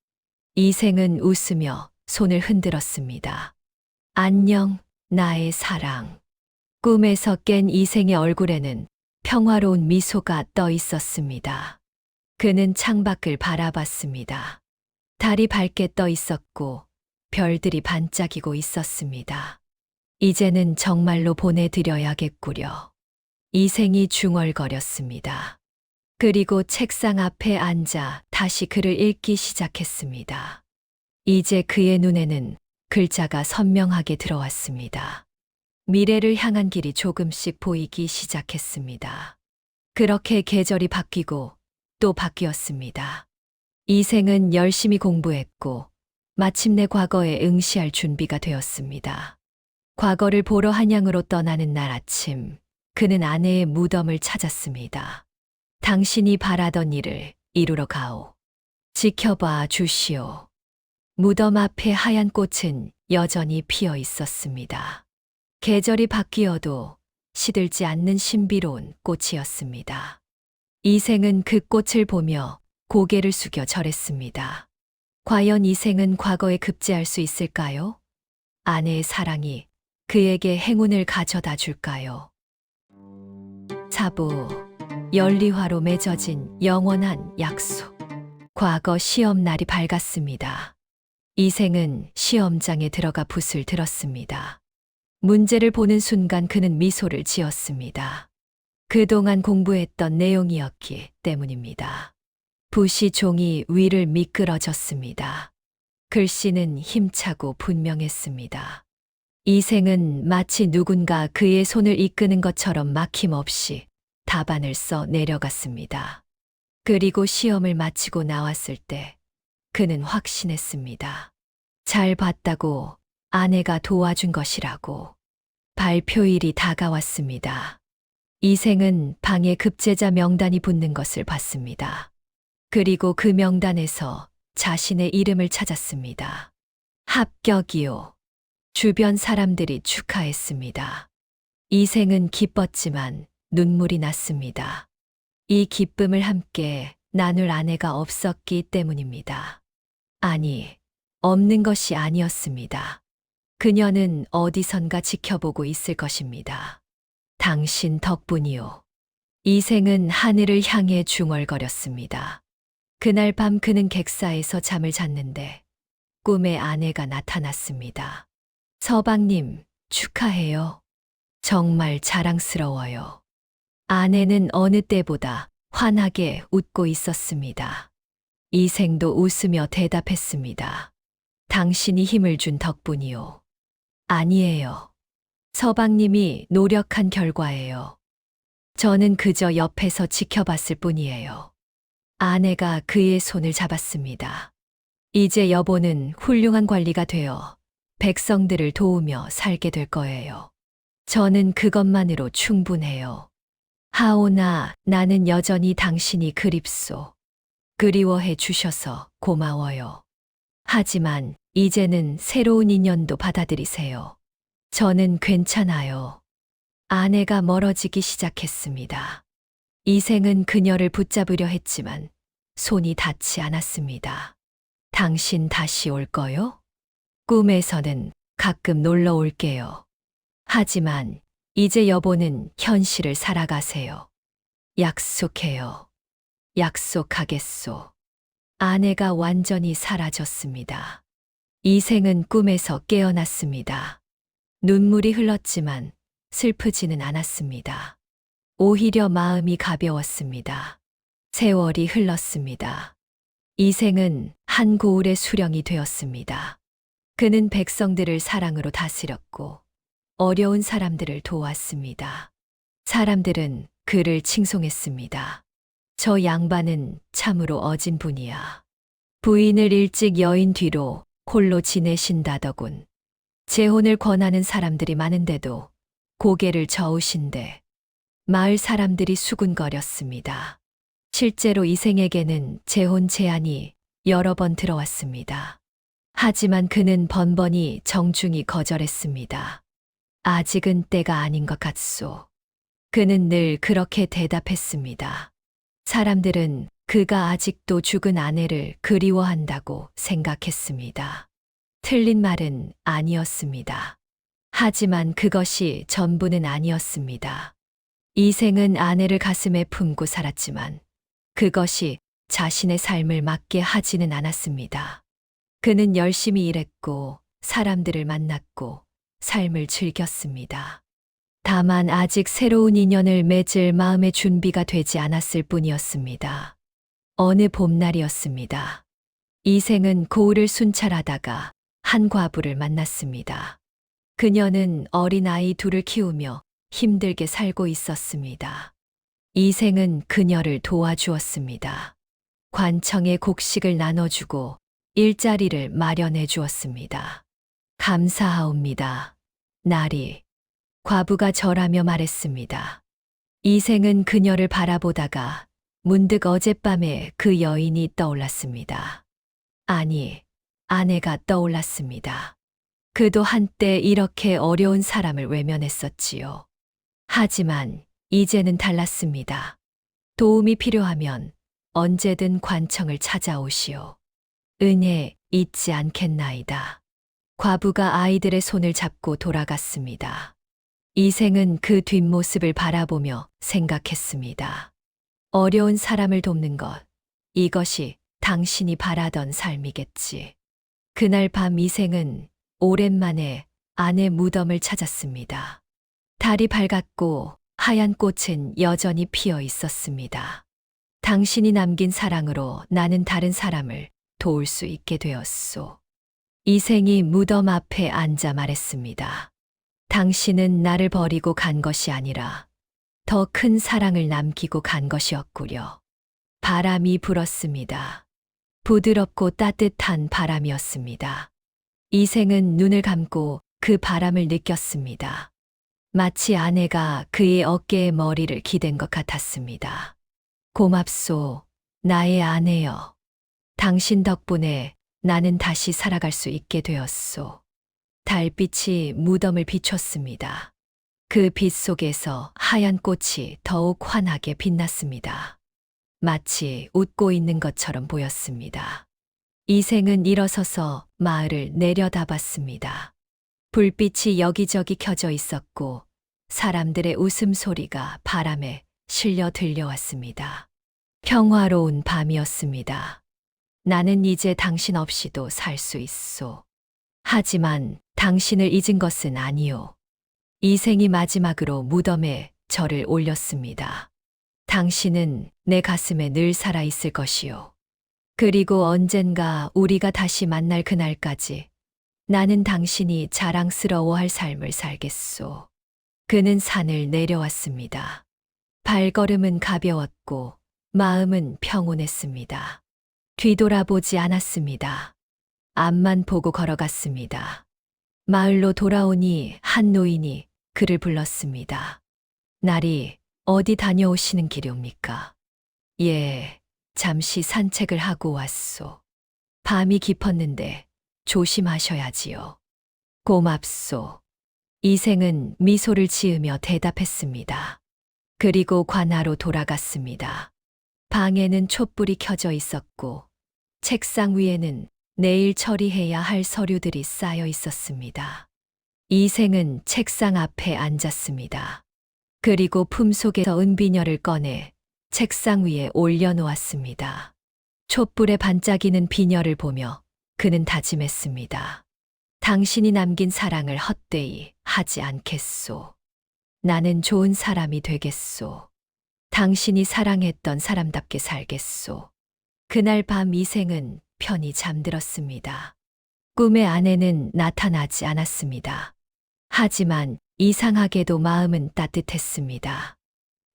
이생은 웃으며 손을 흔들었습니다. 안녕, 나의 사랑. 꿈에서 깬 이생의 얼굴에는 평화로운 미소가 떠 있었습니다. 그는 창밖을 바라봤습니다. 달이 밝게 떠 있었고 별들이 반짝이고 있었습니다. 이제는 정말로 보내드려야겠구려. 이생이 중얼거렸습니다. 그리고 책상 앞에 앉아 다시 글을 읽기 시작했습니다. 이제 그의 눈에는 글자가 선명하게 들어왔습니다. 미래를 향한 길이 조금씩 보이기 시작했습니다. 그렇게 계절이 바뀌고 또 바뀌었습니다. 이생은 열심히 공부했고 마침내 과거에 응시할 준비가 되었습니다. 과거를 보러 한양으로 떠나는 날 아침, 그는 아내의 무덤을 찾았습니다. 당신이 바라던 일을 이루러 가오. 지켜봐 주시오. 무덤 앞에 하얀 꽃은 여전히 피어 있었습니다. 계절이 바뀌어도 시들지 않는 신비로운 꽃이었습니다. 이생은 그 꽃을 보며 고개를 숙여 절했습니다. 과연 이생은 과거에 급제할 수 있을까요? 아내의 사랑이 그에게 행운을 가져다 줄까요? 사부, 연리화로 맺어진 영원한 약속. 과거 시험 날이 밝았습니다. 이생은 시험장에 들어가 붓을 들었습니다. 문제를 보는 순간 그는 미소를 지었습니다. 그동안 공부했던 내용이었기 때문입니다. 붓이 종이 위를 미끄러졌습니다. 글씨는 힘차고 분명했습니다. 이생은 마치 누군가 그의 손을 이끄는 것처럼 막힘없이 답안을 써 내려갔습니다. 그리고 시험을 마치고 나왔을 때 그는 확신했습니다. 잘 봤다고, 아내가 도와준 것이라고. 발표일이 다가왔습니다. 이생은 방에 급제자 명단이 붙는 것을 봤습니다. 그리고 그 명단에서 자신의 이름을 찾았습니다. 합격이요. 주변 사람들이 축하했습니다. 이생은 기뻤지만 눈물이 났습니다. 이 기쁨을 함께 나눌 아내가 없었기 때문입니다. 아니, 없는 것이 아니었습니다. 그녀는 어디선가 지켜보고 있을 것입니다. 당신 덕분이요. 이생은 하늘을 향해 중얼거렸습니다. 그날 밤 그는 객사에서 잠을 잤는데 꿈에 아내가 나타났습니다. 서방님, 축하해요. 정말 자랑스러워요. 아내는 어느 때보다 환하게 웃고 있었습니다. 이생도 웃으며 대답했습니다. 당신이 힘을 준 덕분이요. 아니에요. 서방님이 노력한 결과예요. 저는 그저 옆에서 지켜봤을 뿐이에요. 아내가 그의 손을 잡았습니다. 이제 여보는 훌륭한 관리가 되어 백성들을 도우며 살게 될 거예요. 저는 그것만으로 충분해요. 하오나 나는 여전히 당신이 그립소. 그리워해 주셔서 고마워요. 하지만 이제는 새로운 인연도 받아들이세요. 저는 괜찮아요. 아내가 멀어지기 시작했습니다. 이생은 그녀를 붙잡으려 했지만 손이 닿지 않았습니다. 당신 다시 올 거요? 꿈에서는 가끔 놀러 올게요. 하지만 이제 여보는 현실을 살아가세요. 약속해요. 약속하겠소. 아내가 완전히 사라졌습니다. 이생은 꿈에서 깨어났습니다. 눈물이 흘렀지만 슬프지는 않았습니다. 오히려 마음이 가벼웠습니다. 세월이 흘렀습니다. 이생은 한 고을의 수령이 되었습니다. 그는 백성들을 사랑으로 다스렸고 어려운 사람들을 도왔습니다. 사람들은 그를 칭송했습니다. 저 양반은 참으로 어진 분이야. 부인을 일찍 여인 뒤로 홀로 지내신다더군. 재혼을 권하는 사람들이 많은데도 고개를 저으신대. 마을 사람들이 수군거렸습니다. 실제로 이생에게는 재혼 제안이 여러 번 들어왔습니다. 하지만 그는 번번이 정중히 거절했습니다. 아직은 때가 아닌 것 같소. 그는 늘 그렇게 대답했습니다. 사람들은 그가 아직도 죽은 아내를 그리워한다고 생각했습니다. 틀린 말은 아니었습니다. 하지만 그것이 전부는 아니었습니다. 이생은 아내를 가슴에 품고 살았지만 그것이 자신의 삶을 맞게 하지는 않았습니다. 그는 열심히 일했고 사람들을 만났고 삶을 즐겼습니다. 다만 아직 새로운 인연을 맺을 마음의 준비가 되지 않았을 뿐이었습니다. 어느 봄날이었습니다. 이생은 고을을 순찰하다가 한 과부를 만났습니다. 그녀는 어린아이 둘을 키우며 힘들게 살고 있었습니다. 이생은 그녀를 도와주었습니다. 관청에 곡식을 나눠주고 일자리를 마련해 주었습니다. 감사하옵니다. 나리. 과부가 절하며 말했습니다. 이생은 그녀를 바라보다가 문득 어젯밤에 그 여인이 떠올랐습니다. 아니, 아내가 떠올랐습니다. 그도 한때 이렇게 어려운 사람을 외면했었지요. 하지만 이제는 달랐습니다. 도움이 필요하면 언제든 관청을 찾아오시오. 은혜 잊지 않겠나이다. 과부가 아이들의 손을 잡고 돌아갔습니다. 이생은 그 뒷모습을 바라보며 생각했습니다. 어려운 사람을 돕는 것, 이것이 당신이 바라던 삶이겠지. 그날 밤 이생은 오랜만에 아내 무덤을 찾았습니다. 달이 밝았고 하얀 꽃은 여전히 피어 있었습니다. 당신이 남긴 사랑으로 나는 다른 사람을 도울 수 있게 되었소. 이생이 무덤 앞에 앉아 말했습니다. 당신은 나를 버리고 간 것이 아니라 더 큰 사랑을 남기고 간 것이었구려. 바람이 불었습니다. 부드럽고 따뜻한 바람이었습니다. 이생은 눈을 감고 그 바람을 느꼈습니다. 마치 아내가 그의 어깨에 머리를 기댄 것 같았습니다. 고맙소, 나의 아내여. 당신 덕분에 나는 다시 살아갈 수 있게 되었소. 달빛이 무덤을 비췄습니다. 그 빛 속에서 하얀 꽃이 더욱 환하게 빛났습니다. 마치 웃고 있는 것처럼 보였습니다. 이생은 일어서서 마을을 내려다봤습니다. 불빛이 여기저기 켜져 있었고 사람들의 웃음소리가 바람에 실려 들려왔습니다. 평화로운 밤이었습니다. 나는 이제 당신 없이도 살 수 있소. 하지만 당신을 잊은 것은 아니오. 이생이 마지막으로 무덤에 절을 올렸습니다. 당신은 내 가슴에 늘 살아있을 것이오. 그리고 언젠가 우리가 다시 만날 그날까지 나는 당신이 자랑스러워할 삶을 살겠소. 그는 산을 내려왔습니다. 발걸음은 가벼웠고 마음은 평온했습니다. 뒤돌아보지 않았습니다. 앞만 보고 걸어갔습니다. 마을로 돌아오니 한 노인이 그를 불렀습니다. 날이 어디 다녀오시는 길이옵니까? 예, 잠시 산책을 하고 왔소. 밤이 깊었는데 조심하셔야지요. 고맙소. 이생은 미소를 지으며 대답했습니다. 그리고 관아로 돌아갔습니다. 방에는 촛불이 켜져 있었고 책상 위에는 내일 처리해야 할 서류들이 쌓여 있었습니다. 이생은 책상 앞에 앉았습니다. 그리고 품속에서 은비녀를 꺼내 책상 위에 올려놓았습니다. 촛불에 반짝이는 비녀를 보며 그는 다짐했습니다. 당신이 남긴 사랑을 헛되이 하지 않겠소. 나는 좋은 사람이 되겠소. 당신이 사랑했던 사람답게 살겠소. 그날 밤 이생은 편히 잠들었습니다. 꿈의 아내는 나타나지 않았습니다. 하지만 이상하게도 마음은 따뜻했습니다.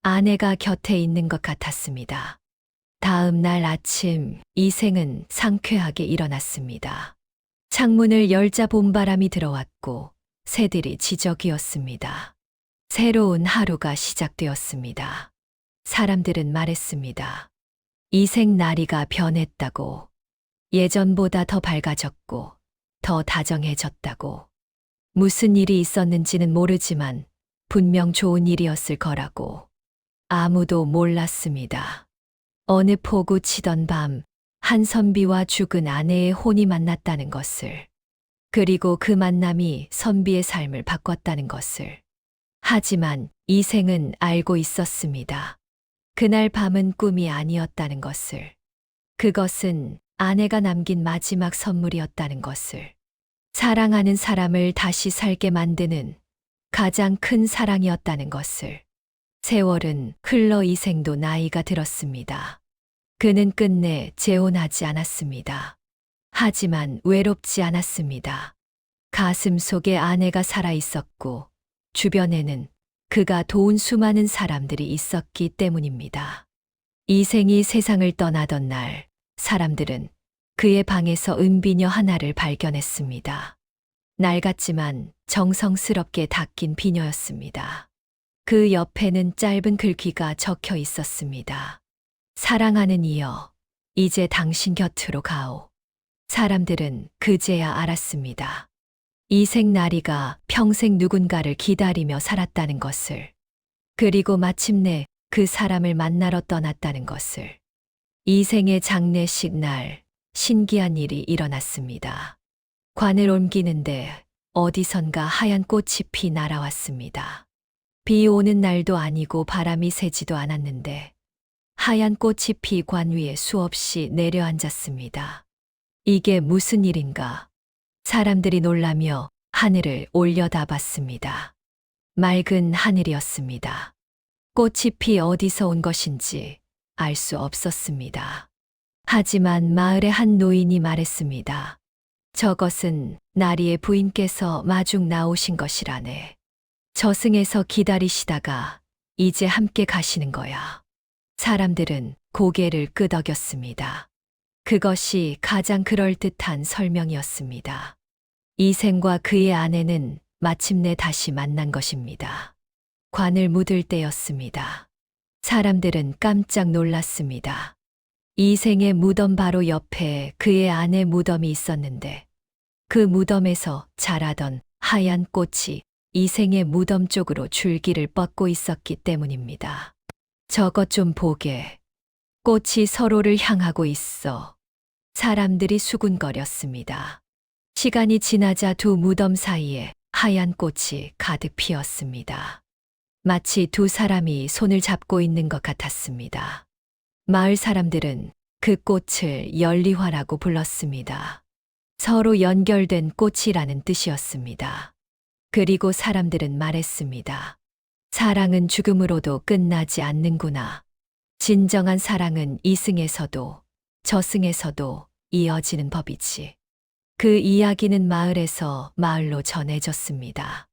아내가 곁에 있는 것 같았습니다. 다음 날 아침 이생은 상쾌하게 일어났습니다. 창문을 열자 봄바람이 들어왔고 새들이 지저귀었습니다. 새로운 하루가 시작되었습니다. 사람들은 말했습니다. 이생 나리가 변했다고. 예전보다 더 밝아졌고 더 다정해졌다고. 무슨 일이 있었는지는 모르지만 분명 좋은 일이었을 거라고. 아무도 몰랐습니다. 어느 포구 치던 밤 한선비와 죽은 아내의 혼이 만났다는 것을. 그리고 그 만남이 선비의 삶을 바꿨다는 것을. 하지만 이생은 알고 있었습니다. 그날 밤은 꿈이 아니었다는 것을. 그것은 아내가 남긴 마지막 선물이었다는 것을. 사랑하는 사람을 다시 살게 만드는 가장 큰 사랑이었다는 것을. 세월은 흘러 이생도 나이가 들었습니다. 그는 끝내 재혼하지 않았습니다. 하지만 외롭지 않았습니다. 가슴 속에 아내가 살아 있었고 주변에는 그가 도운 수많은 사람들이 있었기 때문입니다. 이생이 세상을 떠나던 날 사람들은 그의 방에서 은비녀 하나를 발견했습니다. 낡았지만 정성스럽게 닦인 비녀였습니다. 그 옆에는 짧은 글귀가 적혀 있었습니다. 사랑하는 이여, 이제 당신 곁으로 가오. 사람들은 그제야 알았습니다. 이생 나리가 평생 누군가를 기다리며 살았다는 것을. 그리고 마침내 그 사람을 만나러 떠났다는 것을. 이생의 장례식 날 신기한 일이 일어났습니다. 관을 옮기는데 어디선가 하얀 꽃이 피 날아왔습니다. 비 오는 날도 아니고 바람이 세지도 않았는데 하얀 꽃이 피 관 위에 수없이 내려앉았습니다. 이게 무슨 일인가? 사람들이 놀라며 하늘을 올려다봤습니다. 맑은 하늘이었습니다. 꽃이 피 어디서 온 것인지 알 수 없었습니다. 하지만 마을의 한 노인이 말했습니다. 저것은 나리의 부인께서 마중 나오신 것이라네. 저승에서 기다리시다가 이제 함께 가시는 거야. 사람들은 고개를 끄덕였습니다. 그것이 가장 그럴듯한 설명이었습니다. 이생과 그의 아내는 마침내 다시 만난 것입니다. 관을 묻을 때였습니다. 사람들은 깜짝 놀랐습니다. 이생의 무덤 바로 옆에 그의 아내 무덤이 있었는데 그 무덤에서 자라던 하얀 꽃이 이생의 무덤 쪽으로 줄기를 뻗고 있었기 때문입니다. 저것 좀 보게. 꽃이 서로를 향하고 있어. 사람들이 수군거렸습니다. 시간이 지나자 두 무덤 사이에 하얀 꽃이 가득 피었습니다. 마치 두 사람이 손을 잡고 있는 것 같았습니다. 마을 사람들은 그 꽃을 연리화라고 불렀습니다. 서로 연결된 꽃이라는 뜻이었습니다. 그리고 사람들은 말했습니다. 사랑은 죽음으로도 끝나지 않는구나. 진정한 사랑은 이승에서도 저승에서도 이어지는 법이지. 그 이야기는 마을에서 마을로 전해졌습니다.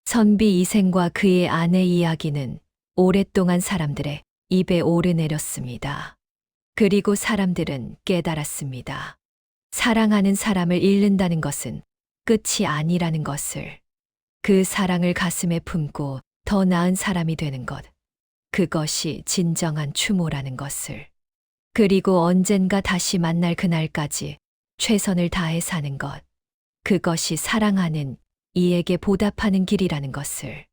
선비 이생과 그의 아내 이야기는 오랫동안 사람들의 입에 오르내렸습니다. 그리고 사람들은 깨달았습니다. 사랑하는 사람을 잃는다는 것은 끝이 아니라는 것을. 그 사랑을 가슴에 품고 더 나은 사람이 되는 것. 그것이 진정한 추모라는 것을. 그리고 언젠가 다시 만날 그날까지 최선을 다해 사는 것. 그것이 사랑하는 이에게 보답하는 길이라는 것을.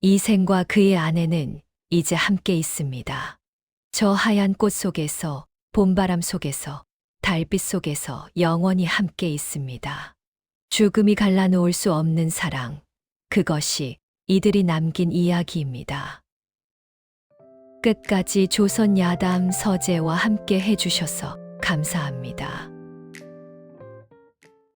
이생과 그의 아내는 이제 함께 있습니다. 저 하얀 꽃 속에서, 봄바람 속에서, 달빛 속에서 영원히 함께 있습니다. 죽음이 갈라놓을 수 없는 사랑. 그것이 이들이 남긴 이야기입니다. 끝까지 조선 야담 서재와 함께 해주셔서 감사합니다.